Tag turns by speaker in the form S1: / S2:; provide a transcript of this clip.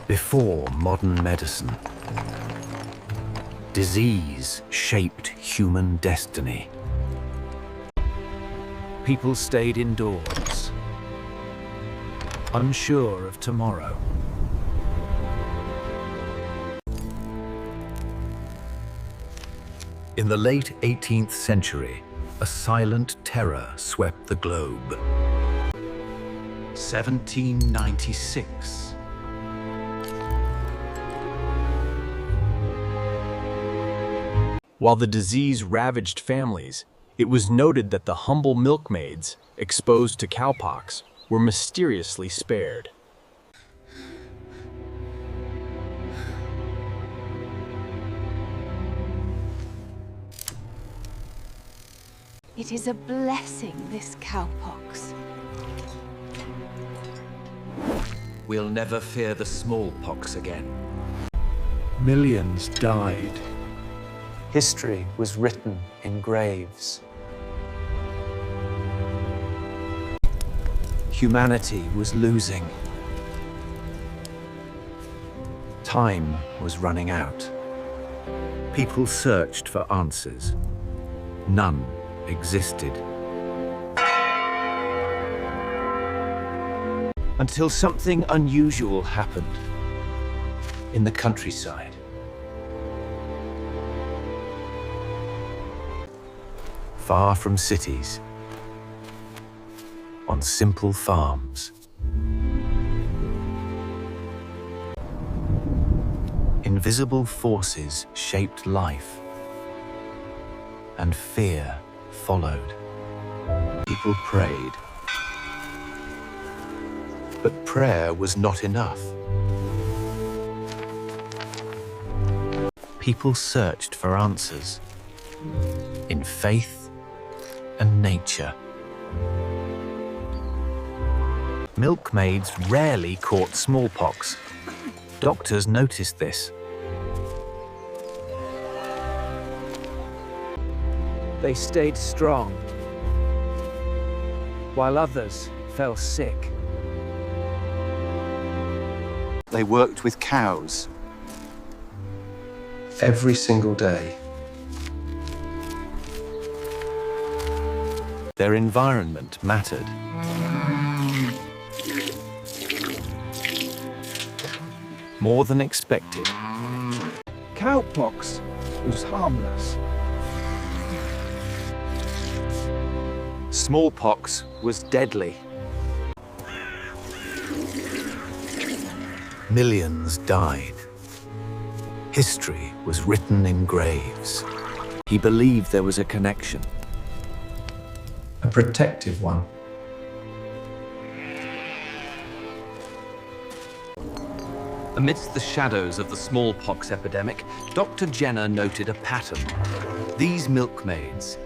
S1: Before modern medicine, disease shaped human destiny. People stayed indoors, unsure of tomorrow. In the late 18th century, a silent terror swept the globe. 1796.
S2: While the disease ravaged families, it was noted that the humble milkmaids, exposed to cowpox, were mysteriously spared.
S3: It is a blessing, this cowpox.
S1: We'll never fear the smallpox again.
S4: Millions died. History was written in graves. Humanity was losing. Time was running out.
S1: People searched for answers. None existed.
S4: Until something unusual happened in the countryside.
S1: Far from cities, on simple farms. Invisible forces shaped life, and fear followed. People prayed, but prayer was not enough. People searched for answers in faith and nature. Milkmaids rarely caught smallpox. Doctors noticed this.
S4: They stayed strong, while others fell sick.
S5: They worked with cows every single day.
S1: Their environment mattered. More than expected.
S4: Cowpox was harmless.
S1: Smallpox was deadly. Millions died. History was written in graves. He believed there was a connection.
S5: A protective one.
S1: Amidst the shadows of the smallpox epidemic, Dr. Jenner noted a pattern. These milkmaids,